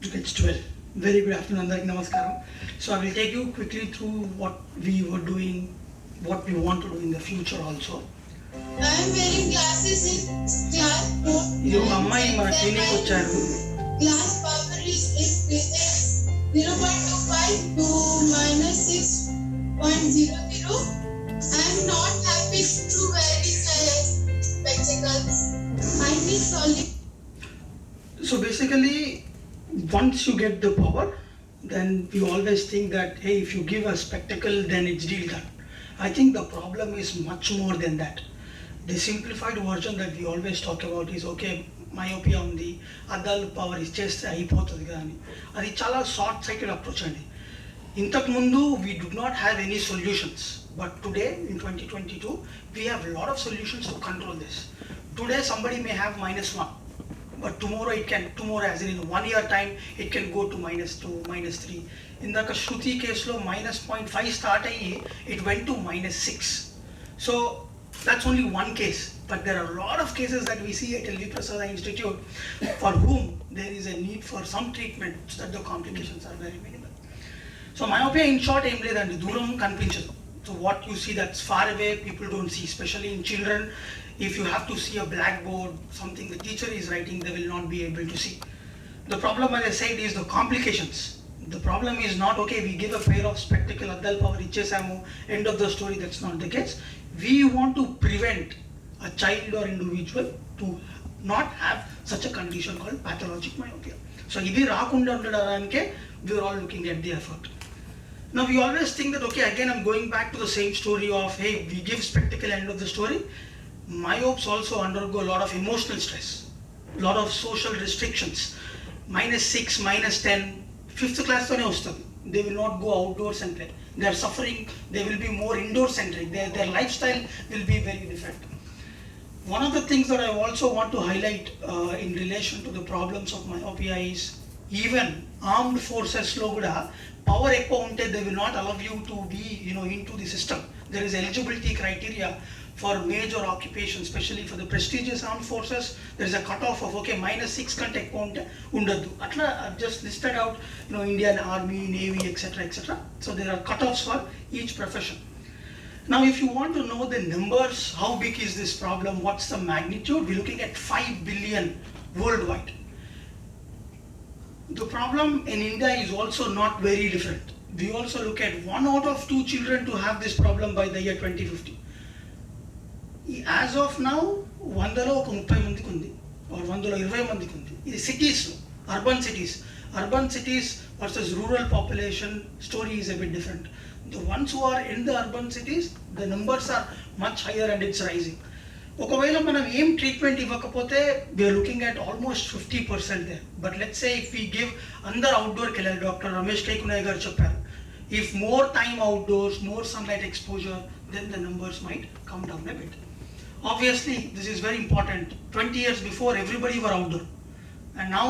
It's 12. Very good afternoon, Andariki Namaskaram. So I will take you quickly through what we were doing, what we want to do in the future also. I am wearing glasses in class 4. ఇది ఒక అమ్మాయి మన clinic వచ్చారు. Glass power is 0.25 to minus 6.00. I am not happy to wearing spectacles. I need solid. So basically, once you get the power, then we always think that, hey, if you give a spectacle, then it's deal done. I think the problem is much more than that. The simplified version that we always talk about is, okay, myopia ఉంది, అద్దాలు power ఇచ్చేస్తే అయిపోతుంది కానీ అది చాలా short sighted approach అండి. ఇంతకుముందు we did not have any solutions, but today in 2022 we have a lot of solutions to control this. Today somebody may have -1, but tomorrow as in 1 year time it can go to -2, -3. ఇందాక శృతి కేసులో -0.5 start అయ్యి it went to -6. So that's only one case, but there are a lot of cases that we see at LVPEI Institute for whom there is a need for some treatment so that the complications are very minimal. So myopia in short ఏం లేదండి, దూరం కనిపించదు. So what you see that's far away people don't see, especially in children. If you have to see a blackboard, something the teacher is writing, they will not be able to see. The problem, as I said, is the complications. The problem is not, okay, we give a pair of spectacle, addal power ichchesamu, end of the story. That's not the case. We want to prevent a child or individual to not have such a condition called pathologic myopia. So idi raakunda undadanike we are all looking at the effort. Now we always think that, okay, again I'm going back to the same story of, hey, we give spectacle, end of the story. Myopes also undergo a lot of emotional stress, a lot of social restrictions. -6, -10, 5th class tone ostadi. They will not go outdoors and play. They are suffering. They will be more indoor centric. Their lifestyle will be very different. One of the things that I also want to highlight in relation to the problems of myopia is, even armed forces lo kuda power ekko unte they will not allow you to be into the system. There is eligibility criteria for major occupations, especially for the prestigious armed forces. There is a cutoff of, okay, -6 kante ekko unte undadu. Atla I've just listed out Indian Army, Navy, etc. So there are cutoffs for each profession. Now if you want to know the numbers, how big is this problem, what's the magnitude, we're looking at 5 billion worldwide. The problem in India is also not very different. We also look at 1 out of 2 children to have this problem by the year 2050. As of now 100లో ఒక 30 మందికి ఉంది, or 100లో 20 మందికి ఉంది. ఇది సిటీస్లో, urban cities versus rural population story is a bit different. The ones who are in the urban cities, the numbers are much higher and it's rising. ఒకవేళ మనం ఏం ట్రీట్మెంట్ ఇవ్వకపోతే we are looking at almost 50% there. But let's say if we give అందరు అవుట్డోర్కి వెళ్ళాలి, doctor Ramesh కేకునయ్య గారు చెప్పారు, if more time outdoors, more sunlight exposure, then the numbers might come down a bit. Obviously this is very important. 20 years before everybody were outdoor, and now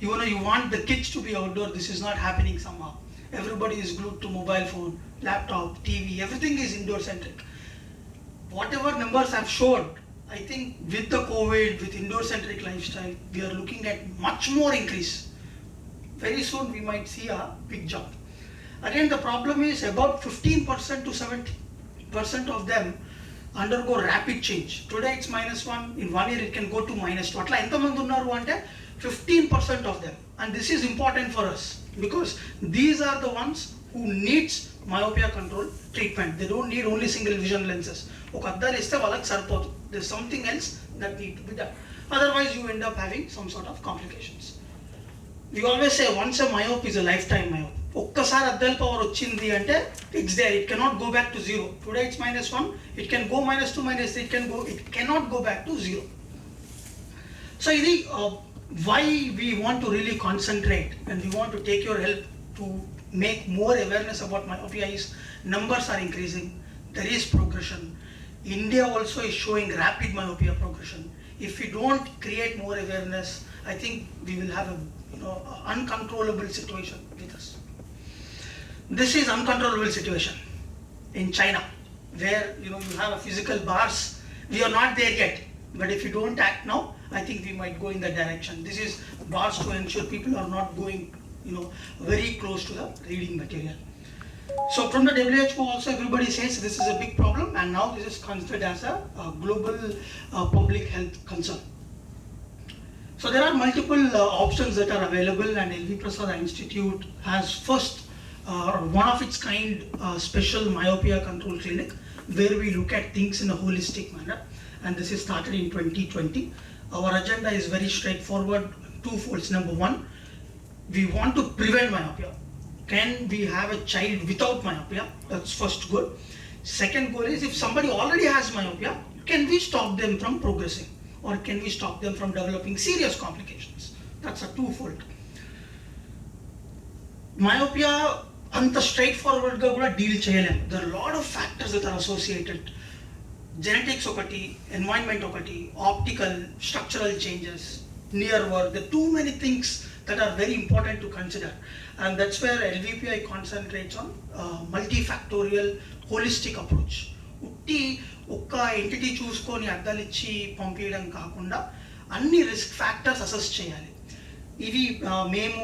you want the kids to be outdoor. This is not happening somehow. Everybody is glued to mobile phone, laptop, TV, everything is indoor centric. Whatever numbers I've showed, I think with the COVID, with indoor centric lifestyle, we are looking at much more increase. Very soon we might see a big jump. Again, the problem is about 15% to 70% of them undergo rapid change. Today it's -1, in 1 year it can go to -2. Atla enta mandi unnaru ante 15% of them. And this is important for us because these are the ones who needs myopia control treatment. They don't need only single vision lenses. Oka addal iste valaki sarpodu. There's something else that need to be done. Otherwise you end up having some sort of complications. We always say once a myope is a lifetime myope. ఒక్కసారి అద్దల్ power వచ్చింది అంటే it's there, it cannot go back to 0. Today it's -1, it can go -2, -3, it cannot go back to 0. So idi why we want to really concentrate and we want to take your help to make more awareness about myopia is, numbers are increasing, there is progression. India also is showing rapid myopia progression. If we don't create more awareness, I think we will have a uncontrollable situation with us. This is uncontrollable situation in China, where you have a physical bars. We are not there yet, but if you don't act now, I think we might go in that direction. This is bars to ensure people are not going, very close to the reading material. So from the WHO also everybody says this is a big problem, and now this is considered as a global public health concern. So there are multiple options that are available, and LV Prasad Institute has first one of its kind special myopia control clinic where we look at things in a holistic manner, and this is started in 2020. Our agenda is very straightforward, twofold. Number one, we want to prevent myopia. Can we have a child without myopia? That's first goal. Second goal is, if somebody already has myopia, can we stop them from progressing, or can we stop them from developing serious complications? That's a twofold. Myopia అంత straight ఫార్వర్డ్గా కూడా deal చేయలేము. There are lot of factors that are associated. Genetics ఒకటి, environment ఒకటి, optical, structural changes, near work. The too many things that are very important to consider, and that's where LVPEI concentrates on multifactorial holistic approach. ఉట్టి ఒక్క entity చూసుకొని అద్దాలు ఇచ్చి పంపించడం కాకుండా అన్ని రిస్క్ ఫ్యాక్టర్స్ అసెస్ చేయాలి. ఇవి మేము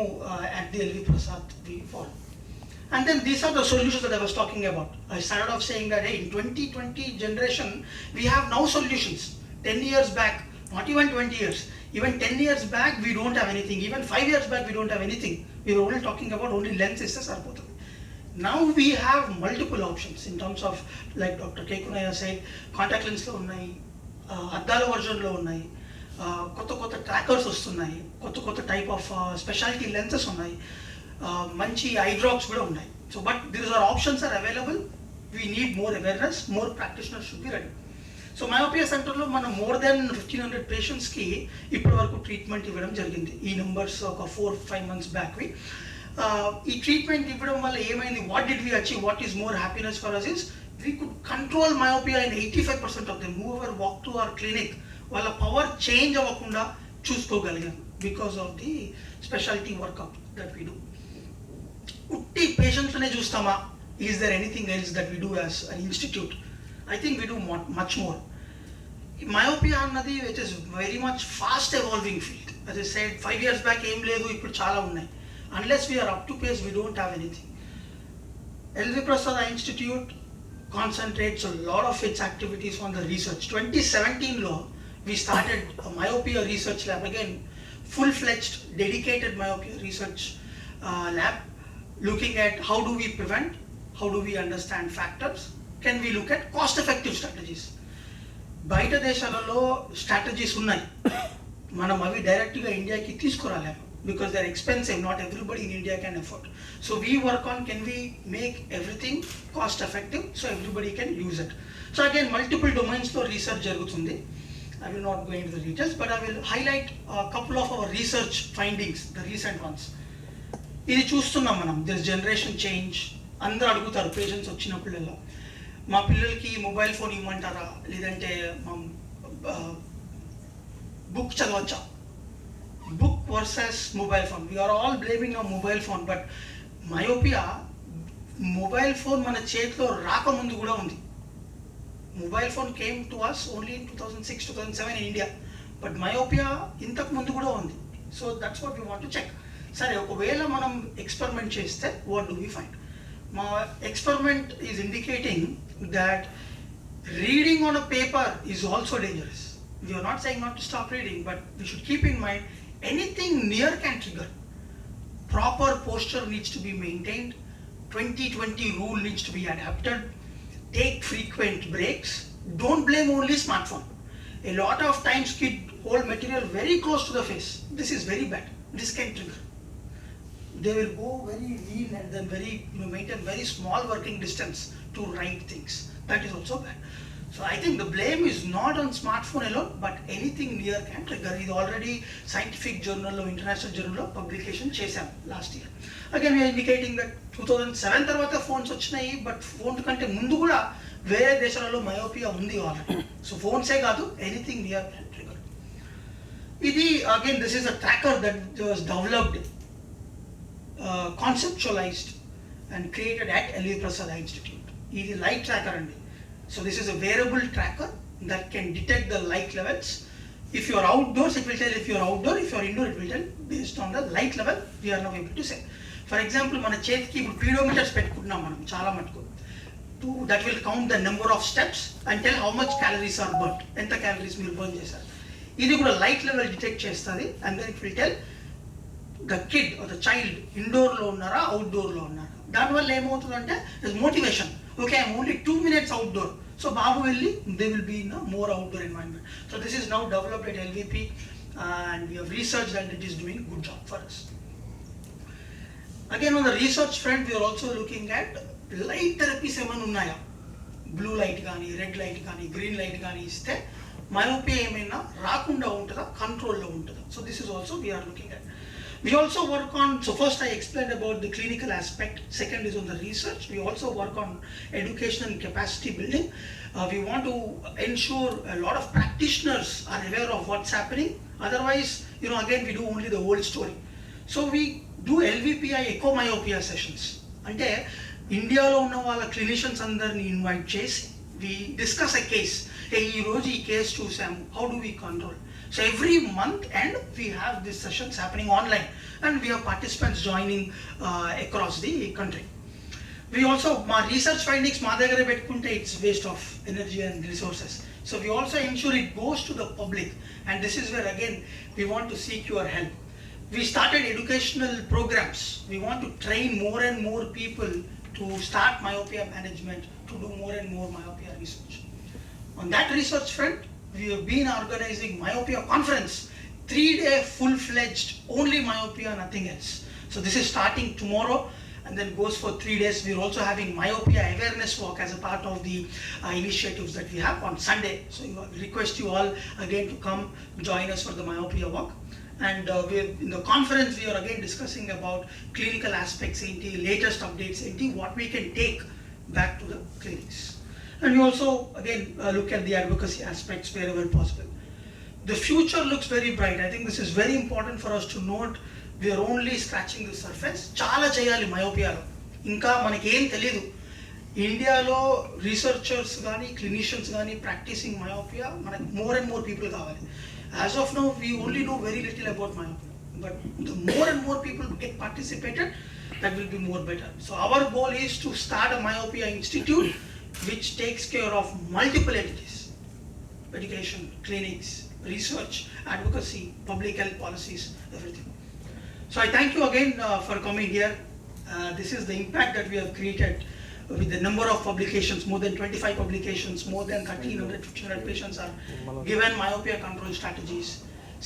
at the LV Prasad we follow. And then these are the solutions that I was talking about. I started off saying that, hey, in 2020 generation we have now solutions. 10 years back, not even 20 years, even 10 years back we don't have anything. Even 5 years back we don't have anything. We were only talking about only lenses. Now we have multiple options in terms of, like Dr. K. Kunaya said, contact lens lo unnai, addala version lo unnai, kotta trackers vastunnai, kotta type of specialty lenses unnai, manchi eye drops kuda unnai. So but these are options are available. We need more awareness, more practitioners should be ready. So myopia సెంటర్లో మనం more than 1500 పేషెంట్స్కి ఇప్పటి వరకు treatment ఇవ్వడం జరిగింది. ఈ numbers ఒక 4-5 months బ్యాక్వి. ఈ ట్రీట్మెంట్ ఇవ్వడం వల్ల ఏమైంది, what did we achieve, what is more happiness for us is we could control myopia in 85% of them. Whoever walk to our clinic వాళ్ళ పవర్ చేంజ్ అవ్వకుండా చూసుకోగలిగాం because of the speciality workout that we do. ఉట్టి పేషెంట్స్నే చూస్తామా? Is there anything else that we do as an institute? I think we do much more. Myopia annadi, which is very much fast evolving field. As I said, 5 years back em ledu, ippudu chaala unnai. Unless we are up to pace, we don't have anything. LV Prasad Institute concentrates a lot of its activities on the research. 2017 lo we started a myopia research lab, again full-fledged dedicated myopia research lab, looking at how do we prevent, how do we understand factors, can we look at cost effective strategies. బయట దేశాలలో strategies ఉన్నాయి, మనం అవి డైరెక్ట్గా ఇండియాకి తీసుకురాలేము because they're expensive. Not everybody in India can afford. So we work on, can we make everything cost effective so everybody can use it. So again, multiple domains lo research jarugutundi. I will not go into the details, but I will highlight a couple of our research findings, the recent ones. ఇది చూస్తున్నాం మనం, this generation change. అందరూ అడుగుతారు patients వచ్చినప్పుడల్లా, మా పిల్లలకి mobile phone ఇవ్వమంటారా, లేదంటే బుక్ చదవచ్చా? Book versus mobile phone. We are all blaming ఆ mobile phone, but myopia mobile phone మన చేతిలో రాకముందు కూడా ఉంది. Mobile phone came to us only in 2006-2007 in India, but myopia ఇంతకు ముందు కూడా ఉంది. So that's what we want to check. సరే, ఒకవేళ మనం ఎక్స్పెరిమెంట్ చేస్తే వాట్ డూ వీ ఫైండ్? మా experiment is indicating that reading on a paper is also dangerous. We are not saying not to stop reading, but we should keep in mind anything near can trigger. Proper posture needs to be maintained. 20-20 rule needs to be adapted. Take frequent breaks. Don't blame only smartphone. A lot of times kids hold material very close to the face. This is very bad. This can trigger. They will go very lean and then maintain very small working distance to write things. That is also bad. So I think the blame is not on smartphone alone, but anything near can trigger. It already scientific journal or international journal publication chesam last year. Again, we are indicating that 2007 tarvata phones vachinayi, but phone kante mundu kuda vere deshalallo myopia undi already. So phones e kaadu, anything near can trigger. Idi again, this is a tracker that was developed, conceptualized and created at LV Prasad Institute. This is light tracker andi. So this is a wearable tracker that can detect the light levels If you are outdoors, it will tell if you are outdoor. If you are indoor, it will tell based on the light level. We are now able to say. For example, మన చేతికి ఇప్పుడు పీడోమీటర్స్ పెట్టుకుంటున్నాం మనం చాలా మటుకు. That will count the number of steps and tell how much calories are burnt. ఎంత calories మీరు burn చేశారు. ఇది కూడా లైట్ లెవెల్ డిటెక్ట్ చేస్తుంది. And then it will tell the kid or the child ఇండోర్లో ఉన్నారా అవుట్డోర్లో ఉన్నారా. దానివల్ల ఏమవుతుందంటే motivation. Okay, I'm only 2 minutes outdoor. So Babu will they will be in a more outdoor environment. So this is now developed at LVP and we have researched and it is doing good job for us. Again on the research front we are also looking at light therapies eman unnaya. Blue light gaani, red light gaani, green light gaani iste myopia emaina raakunda untada, control lo untada. So this is also we are looking at. We also work on, so first I explained about the clinical aspect, second is on the research. We also work on education and capacity building. We want to ensure a lot of practitioners are aware of what's happening. Otherwise, again we do only the old story. So we do LVPEI echo myopia sessions. Ante India lo unna valla clinicians andarni invite chesi we discuss a case. Hey, ee roju ee case chusamu, how do we control? So every month and we have these sessions happening online and we have participants joining across the country. We also, my research findings, madagare pettukunte it's waste of energy and resources. So we also ensure it goes to the public and this is where again we want to seek your help. We started educational programs. We want to train more and more people to start myopia management, to do more and more myopia research. On that research front, we have been organizing myopia conference, 3-day full-fledged, only myopia, nothing else. So this is starting tomorrow and then goes for 3 days. We are also having myopia awareness walk as a part of the initiatives that we have on Sunday. So I request you all again to come join us for the myopia walk. And in the conference we are again discussing about clinical aspects, latest updates, what we can take back to the clinics. And we also again look at the advocacy aspects wherever possible. The future looks very bright. I think this is very important for us to note. We are only scratching the surface. Chala cheyali myopia lo inka manaki em teliyadu. India lo researchers gaani, clinicians gaani practicing myopia manaku more and more people kavali. As of now we only know very little about myopia, but the more and more people get participated, that will be more better. So our goal is to start a myopia institute which takes care of multiple entities: education, clinics, research, advocacy, public health policies, everything. So I thank you again for coming here. This is the impact that we have created with the number of publications, more than 25 publications, more than 1,300-1,500 patients are given myopia control strategies.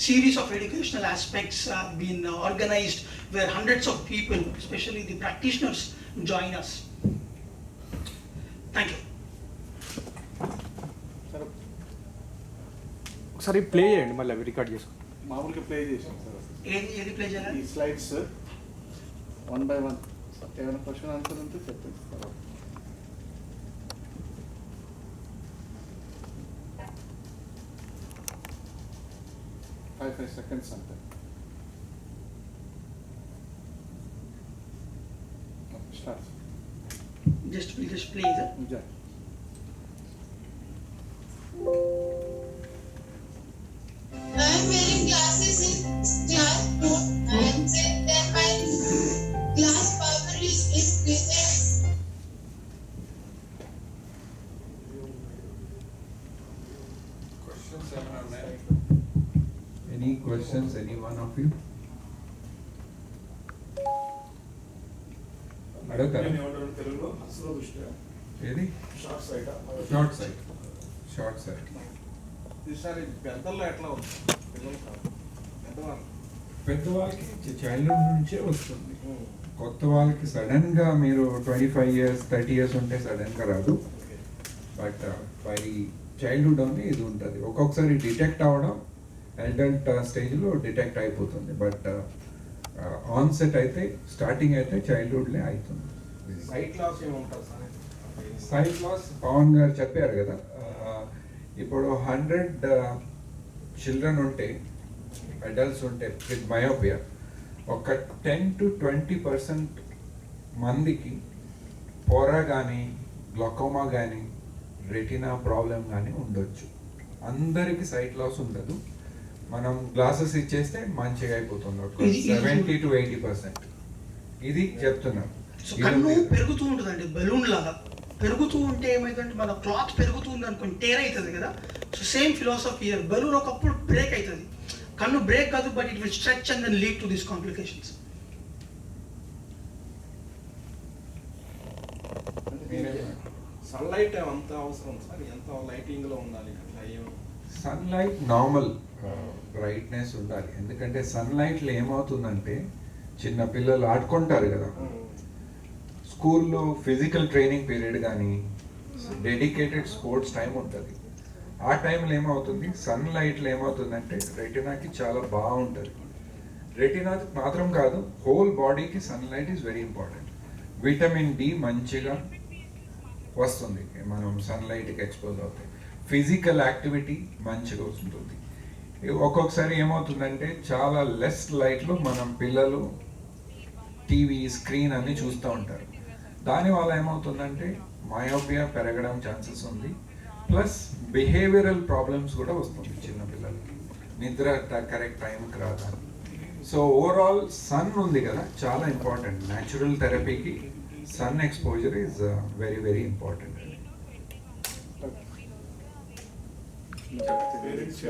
Series of educational aspects have been organized where hundreds of people, especially the practitioners, join us. Thank you. ఒకసారి play చేయండి, మళ్ళీ అవి record చేసుకో. మామూలుగా play చేసాం sir. ఏది play చేయాలి? ఈ స్లైడ్స్ 1 by 1 ఏమైనా క్వశ్చన్ ఆన్సర్ ఉంటే చెప్పండి. 5 seconds అంతే. Start. Just play it. Yeah. I am wearing glasses in classroom. I am saying that my glass power is increasing. Questions, any questions, any one of you? అడుగుతారా? ఏది? Short site. ఈసారి పెద్దల్లో ఎట్లా ఉంది? పెద్దవాళ్ళకి childhood నుంచే వస్తుంది. కొత్త వాళ్ళకి సడన్ గా మీరు 25 years 30 years ఉంటే సడన్ గా రాదు. బట్ బై చైల్డ్హుడ్ అని ఇది ఉంటుంది. ఒక్కొక్కసారి డిటెక్ట్ అవ్వడం అడల్ట్ స్టేజ్లో డిటెక్ట్ అయిపోతుంది. బట్ ఆన్సెట్ అయితే స్టార్టింగ్ అయితే చైల్డ్హుడ్లే అవుతుంది. సైట్ లాస్ ఏముంటుంది సార్? సైట్ లాస్ పవన్ గారు చెప్పారు కదా, ఇప్పుడు 100 చిల్డ్రన్ ఉంటే, అడల్ట్స్ ఉంటే విత్ మయోపియా, ఒక 10 to 20% మందికి పోరా కానీ గ్లకోమా కానీ రెటినా ప్రాబ్లం కానీ ఉండొచ్చు. అందరికీ సైట్ లాస్ ఉండదు. మనం గ్లాసెస్ ఇచ్చేస్తే మంచిగా అయిపోతుంది ఒక ఇది- 70 to 80%. ఇది చెప్తున్నాం. సో కన్ను పెరుగుతూ ఉంటుందండి, బలూన్ లాగా పెరుగుతూ ఉంటే ఏమవుతుందంటే మన క్లాత్ పెరుగుతుంది అనుకోండి టేర్ అవుతుంది కదా. So same philosophy here, balloon ఒకప్పుడు బ్రేక్ అవుతుంది, కన్ను బ్రేక్ కాదు, but it will stretch and then lead to this complications. Sunlight అంత అవసరం సార్, ఎంత లైటింగ్ లో ఉండాలి అట్లా సన్లైట్ నార్మల్ బ్రైట్నెస్ ఉండాలి. ఎందుకంటే సన్లైట్లో ఏమవుతుందంటే చిన్న పిల్లలు ఆడుకుంటారు కదా, స్కూల్లో ఫిజికల్ ట్రైనింగ్ పీరియడ్ కానీ డెడికేటెడ్ స్పోర్ట్స్ టైం ఉంటుంది. ఆ టైంలో ఏమవుతుంది, సన్లైట్లో ఏమవుతుందంటే రెటినాకి చాలా బాగుంటుంది. రెటినాకి మాత్రం కాదు, హోల్ బాడీకి sunlight is very important. Vitamin D మంచిగా వస్తుంది మనం సన్లైట్కి ఎక్స్పోజ్ అవుతాయి. ఫిజికల్ యాక్టివిటీ మంచిగా వస్తుంది. ఒక్కొక్కసారి ఏమవుతుందంటే చాలా లెస్ లైట్లో మనం పిల్లలు టీవీ స్క్రీన్ అన్ని చూస్తూ ఉంటారు. దానివల్ల ఏమవుతుందంటే మయోపియా పెరగడం ఛాన్సెస్ ఉంది. ప్లస్ బిహేవియరల్ ప్రాబ్లమ్స్ కూడా వస్తుంది చిన్నపిల్లలకి, నిద్ర కరెక్ట్ టైంకి రాదా. సో ఓవరాల్ సన్ ఉంది కదా చాలా ఇంపార్టెంట్. న్యాచురల్ థెరపీకి sun exposure is very very important. Parents